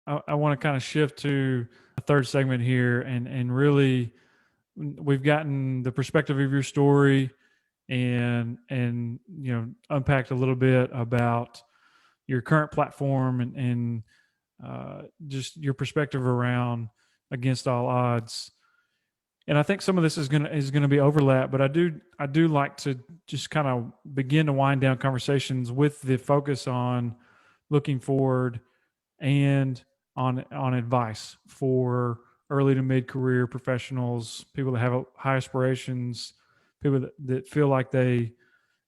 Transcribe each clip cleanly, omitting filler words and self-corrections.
I want to kind of shift to a third segment here, and really, we've gotten the perspective of your story, and unpacked a little bit about your current platform, and just your perspective around against all odds. And I think some of this is gonna be overlap, but I do like to just kind of begin to wind down conversations with the focus on looking forward, and on advice for early to mid career professionals, people that have high aspirations, people that feel like they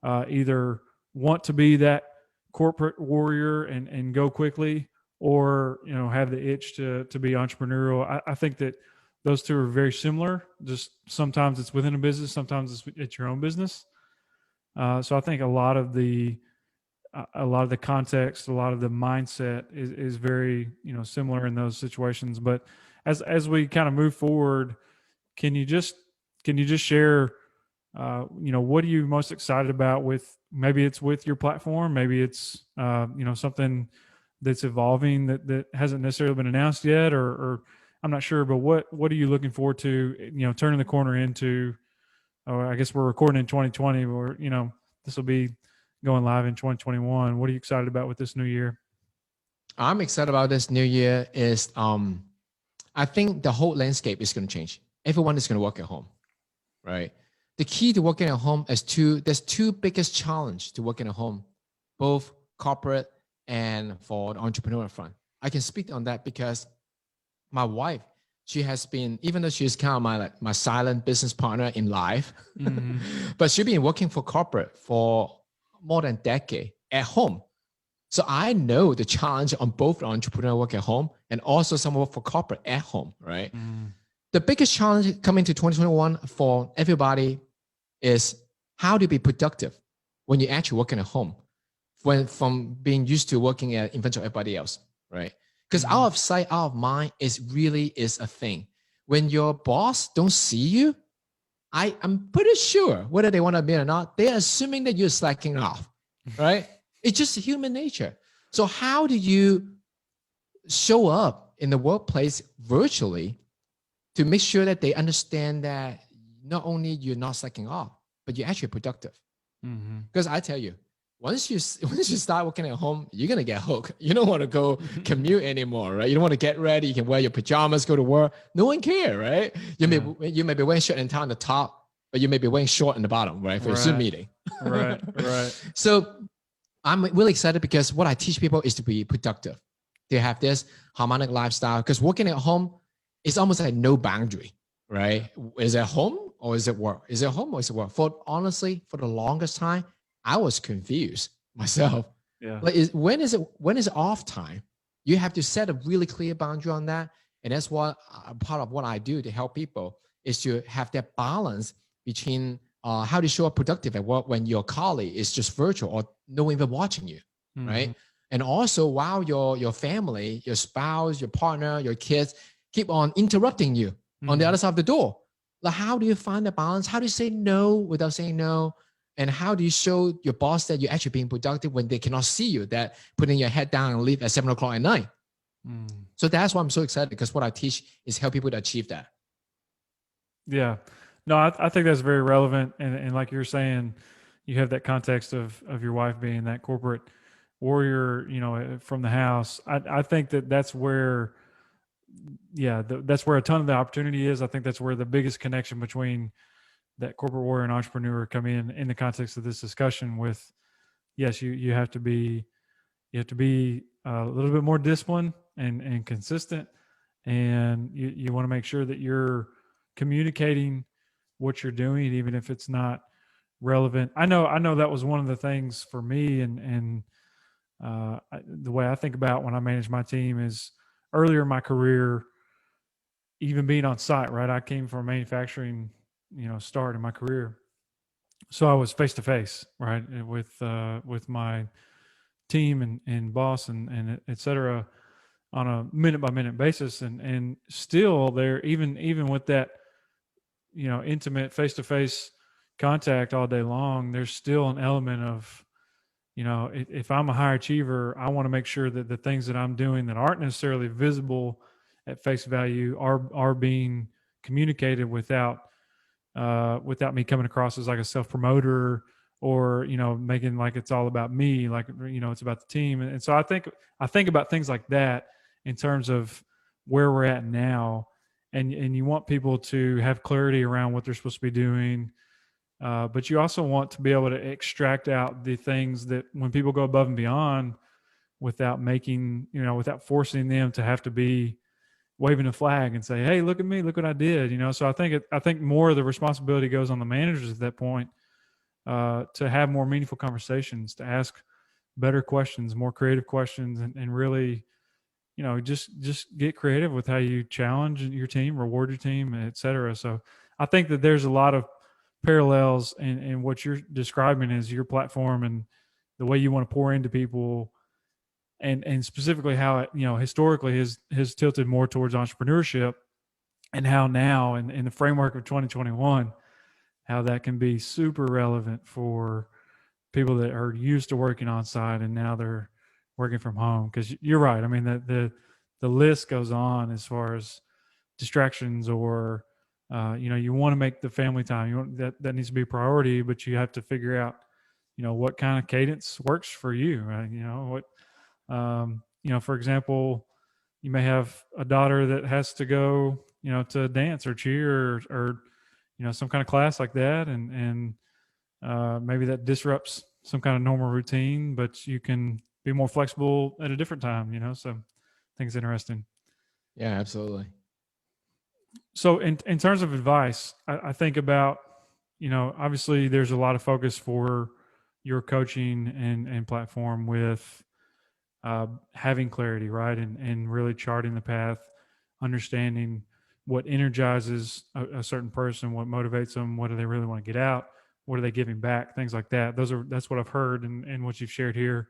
either want to be that corporate warrior and go quickly, or have the itch to be entrepreneurial. I think that those two are very similar. Just sometimes it's within a business, sometimes it's your own business. So I think a lot of the context, a lot of the mindset is very similar in those situations. But as we kind of move forward, can you just share what are you most excited about with, maybe it's with your platform, maybe it's something that's evolving that hasn't necessarily been announced yet, or I'm not sure, but what are you looking forward to turning the corner into? Oh, I guess we're recording in 2020, or this will be going live in 2021. What are you excited about with this new year? I'm excited about this new year is I think the whole landscape is going to change. Everyone is going to work at home, right? The key to working at home is there's two biggest challenge to working at home, both corporate and for the entrepreneur front. I can speak on that because my wife, she has been, even though she's kind of my silent business partner in life, mm-hmm. but she's been working for corporate for more than a decade at home. So I know the challenge on both the entrepreneur work at home and also some work for corporate at home, right? Mm. The biggest challenge coming to 2021 for everybody is how to be productive when you're actually working at home, from being used to working in front of everybody else, right? Because out of sight, out of mind is a thing. When your boss don't see you, I'm pretty sure whether they want to admit or not, they're assuming that you're slacking off, right? It's just human nature. So how do you show up in the workplace virtually to make sure that they understand that not only you're not slacking off, but you're actually productive? Because I tell you, once you start working at home, you're going to get hooked. You don't want to go commute anymore, right? You don't want to get ready. You can wear your pajamas, go to work. No one cares, right? You may be wearing shirt and tie on the top, but you may be wearing short on the bottom, right? For a Zoom meeting. Right. So I'm really excited because what I teach people is to be productive. They have this harmonic lifestyle because working at home is almost like no boundary, right? Is it home or is it work? Is it home or is it work? Honestly, for the longest time, I was confused myself. Yeah. Like, when is it off time? You have to set a really clear boundary on that. And that's what part of what I do to help people is to have that balance between how to show up productive at work when your colleague is just virtual or no one even watching you, right? And also while your family, your spouse, your partner, your kids keep on interrupting you on the other side of the door. Like, how do you find the balance? How do you say no without saying no? And how do you show your boss that you're actually being productive when they cannot see you, that putting your head down and leave at 7:00 at night? So that's why I'm so excited, because what I teach is help people to achieve that. Yeah. No, I think that's very relevant. And like you're saying, you have that context of your wife being that corporate warrior, from the house. I think that's where, that's where a ton of the opportunity is. I think that's where the biggest connection between that corporate warrior and entrepreneur come in the context of this discussion with, yes, you have to be a little bit more disciplined and consistent. And you want to make sure that you're communicating what you're doing, even if it's not relevant. I know that was one of the things for me, and the way I think about when I manage my team is earlier in my career, even being on site, right? I came from a manufacturing, start in my career. So I was face to face, right, with my team and boss and et cetera, on a minute by minute basis, and still there, even with that, intimate face to face contact all day long, there's still an element of if I'm a high achiever, I want to make sure that the things that I'm doing that aren't necessarily visible at face value are being communicated without me coming across as like a self promoter, or making like it's all about me, like it's about the team. And so I think about things like that in terms of where we're at now, and you want people to have clarity around what they're supposed to be doing, but you also want to be able to extract out the things that when people go above and beyond, without forcing them to have to be waving a flag and say, "Hey, look at me, look what I did." So I think more of the responsibility goes on the managers at that point, to have more meaningful conversations, to ask better questions, more creative questions, and really, just get creative with how you challenge your team, reward your team, et cetera. So I think that there's a lot of parallels in what you're describing as your platform and the way you want to pour into people, and specifically how it historically has tilted more towards entrepreneurship, and how now in the framework of 2021, how that can be super relevant for people that are used to working on site and now they're working from home. Because you're right, I mean, the list goes on as far as distractions, or you want to make the family time, that needs to be a priority, but you have to figure out what kind of cadence works for you, right? For example, you may have a daughter that has to go, to dance or cheer, or some kind of class like that, and maybe that disrupts some kind of normal routine, but you can be more flexible at a different time. So I think it's interesting. Yeah, absolutely. So in terms of advice, I think about, obviously there's a lot of focus for your coaching and platform with having clarity, right? And really charting the path, understanding what energizes a certain person, what motivates them, what do they really want to get out, what are they giving back, things like that. That's what I've heard and what you've shared here.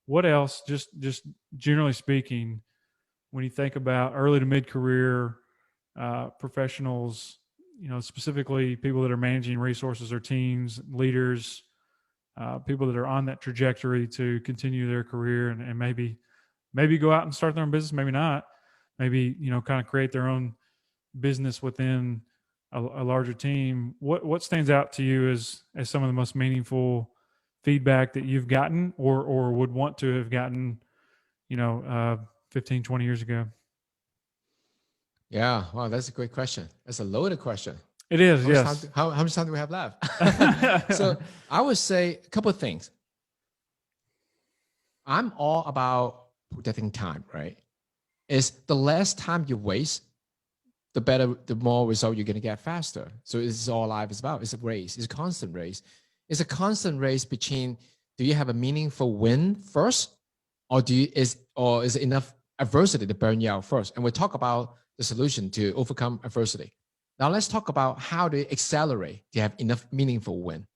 What else, just generally speaking, when you think about early to mid career professionals, specifically people that are managing resources or teams, leaders, people that are on that trajectory to continue their career, and maybe go out and start their own business, maybe not, maybe kind of create their own business within a larger team. What stands out to you as some of the most meaningful feedback that you've gotten, or would want to have gotten, you know, uh, 15, 20 years ago? Yeah, wow, that's a great question. That's a loaded question. It is, How much time? yes. How much time do we have left? So I would say a couple of things. I'm all about protecting time, right? Is the less time you waste, the better, the more result you're going to get faster. So this is all life is about. It's a race. It's a constant race. It's a constant race between, do you have a meaningful win first, or is it enough adversity to burn you out first? And we'll talk about the solution to overcome adversity. Now let's talk about how to accelerate to have enough meaningful win,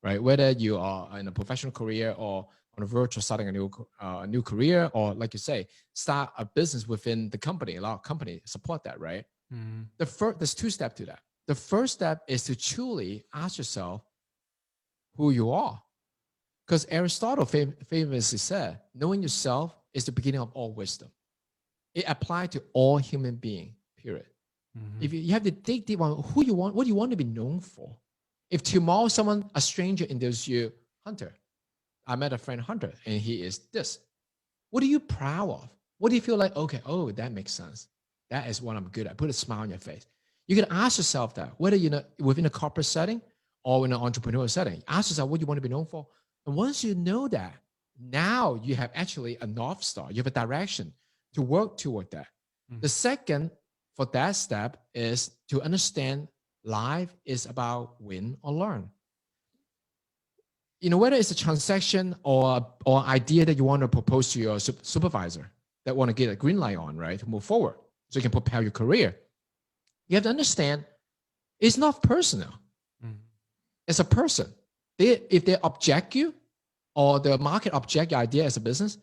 right? Whether you are in a professional career or on a virtual starting a new career, or like you say, start a business within the company. A lot of companies support that, right? Mhm. There's two steps to that. The first step is to truly ask yourself who you are. Because Aristotle famously said, knowing yourself is the beginning of all wisdom. It applies to all human beings, period. Mhm. If you have to dig deep on who you want, what do you want to be known for? If tomorrow a stranger introduces you, Hunter, I met a friend Hunter, and he is this. What are you proud of? What do you feel like? Okay, oh, that makes sense. That is what I'm good at. Put a smile on your face. You can ask yourself that, whether you're within a corporate setting or in an entrepreneurial setting. Ask yourself what you want to be known for. And once you know that, now you have actually a North Star. You have a direction to work toward that. Mhm. The second for that step is to understand life is about win or learn. Whether it's a transaction or idea that you want to propose to your supervisor that want to get a green light on, right, to move forward so you can propel your career. You have to understand it's not personal. Mhm. It's a person. If they object you or the market object your idea as a business,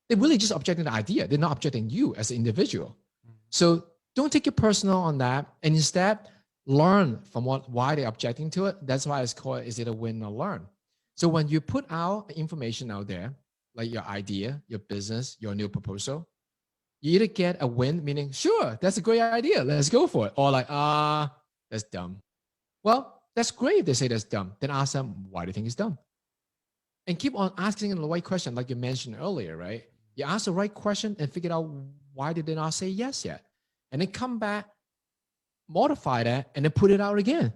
they're really just objecting the idea. They're not objecting you as an individual. So don't take it personal on that, and instead learn from why they're objecting to it. That's why it's called, is it a win or learn? So when you put out information out there, like your idea, your business, your new proposal, you either get a win, meaning, sure, that's a great idea, let's go for it. Or like, that's dumb. Well, that's great if they say that's dumb. Then ask them, why do you think it's dumb? And keep on asking the right question, like you mentioned earlier, right? You ask the right question and figure out why did they not say yes yet. And then come back, modify that, and then put it out again.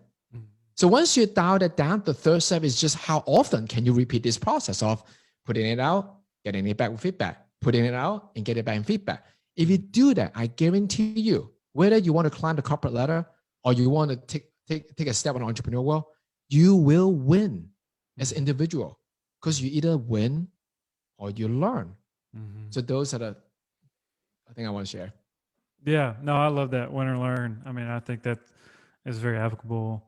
So once you dial that down, the third step is just how often can you repeat this process of putting it out, getting it back with feedback, putting it out and get it back in feedback. If you do that, I guarantee you, whether you want to climb the corporate ladder or you want to take a step on the entrepreneur world, you will win as an individual because you either win or you learn. So those are I think I want to share. Yeah, no, I love that win or learn. I mean, I think that is very applicable,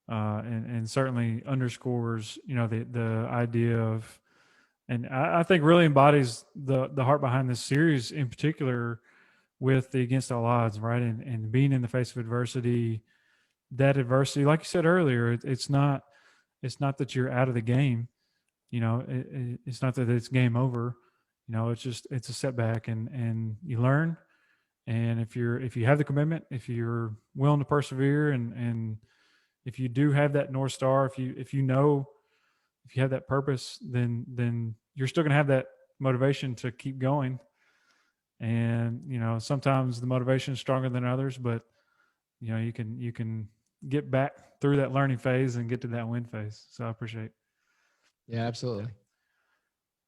and certainly underscores, the idea of, and I think really embodies the heart behind this series in particular, with the against all odds, right? And being in the face of adversity. That adversity, like you said earlier, it's not that you're out of the game. It's not that it's game over. It's a setback, and you learn. And if you have the commitment, if you're willing to persevere, and if you do have that North Star, if you have that purpose, then you're still going to have that motivation to keep going. And sometimes the motivation is stronger than others, but you can get back through that learning phase and get to that win phase. So I appreciate. Yeah, absolutely.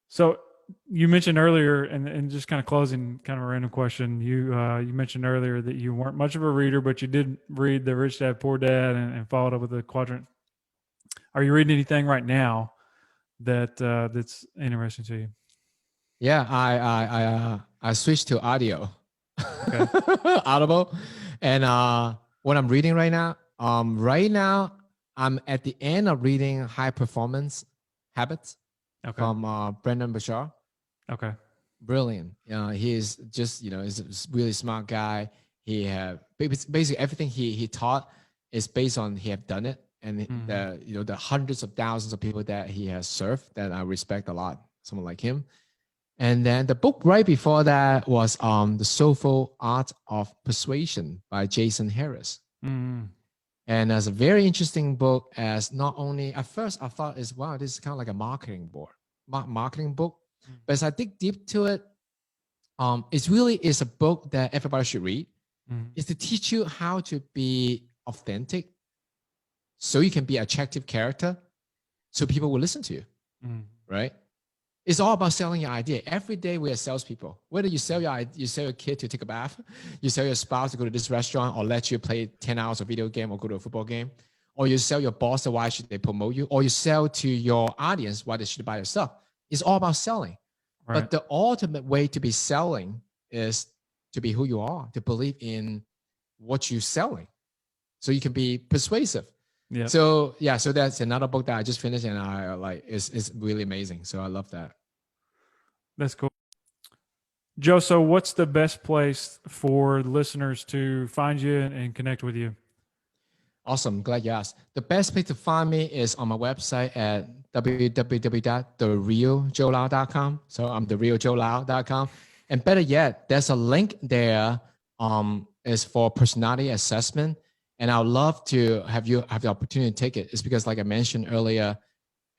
So you mentioned earlier, and just kind of closing, kind of a random question. You mentioned earlier that you weren't much of a reader, but you did read the Rich Dad Poor Dad, and followed up with the Quadrant. Are you reading anything right now that's interesting to you? Yeah, I switched to audio, Okay. Audible, and what I'm reading right now I'm at the end of reading High Performance Habits Okay. from Brendan Bashar. Okay. Brilliant. He is just is a really smart guy. He have basically everything he taught is based on he have done it, and the hundreds of thousands of people that he has served that I respect a lot. Someone like him. And then the book right before that was The Soulful Art of Persuasion by Jason Harris. Mm. And as a very interesting book, as not only at first I thought is wow, this is kind of like a marketing book, but as I dig deep to it, it really is a book that everybody should read. It's to teach you how to be authentic, so you can be an attractive character, so people will listen to you, right? It's all about selling your idea. Every day we are salespeople. Whether you sell your kid to take a bath, you sell your spouse to go to this restaurant, or let you play 10 hours of video game or go to a football game, or you sell your boss why should they promote you, or you sell to your audience why they should buy your stuff. It's all about selling. Right. But the ultimate way to be selling is to be who you are, to believe in what you're selling, so you can be persuasive. Yeah. So that's another book that I just finished, and I like it's really amazing. So I love that. That's cool. Joe, so what's the best place for listeners to find you and connect with you? Awesome. Glad you asked. The best place to find me is on my website at www.therealjoelau.com. So I'm therealjoelau.com. And better yet, there's a link there is for personality assessment. And I'd love to have you have the opportunity to take it. It's because, like I mentioned earlier,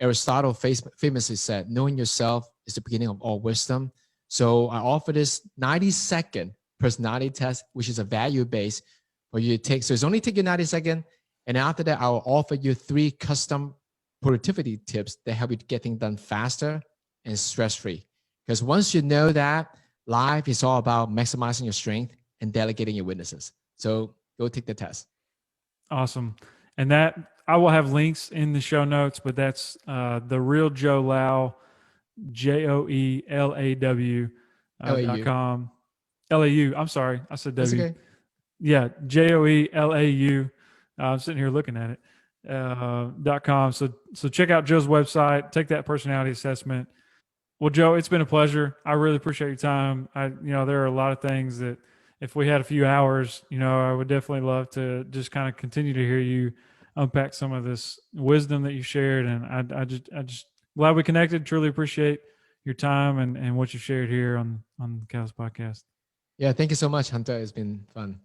Aristotle famously said, knowing yourself is the beginning of all wisdom. So I offer this 90-second personality test, which is a value-based for you to take. So it's only take you 90 seconds. And after that, I will offer you 3 custom productivity tips that help you get things done faster and stress-free. Because once you know that, life is all about maximizing your strength and delegating your weaknesses. So go take the test. Awesome. And that I will have links in the show notes, but that's the real Joe Lau, JOELAW.com. LAU. I'm sorry. I said W. Okay. Yeah. JOELAU. I'm sitting here looking at it. .com. So check out Joe's website, take that personality assessment. Well, Joe, it's been a pleasure. I really appreciate your time. There are a lot of things that, if we had a few hours, I would definitely love to just kind of continue to hear you unpack some of this wisdom that you shared. And I just glad we connected. Truly appreciate your time and what you shared here on the Cows Podcast. Yeah, thank you so much, Hunter. It's been fun.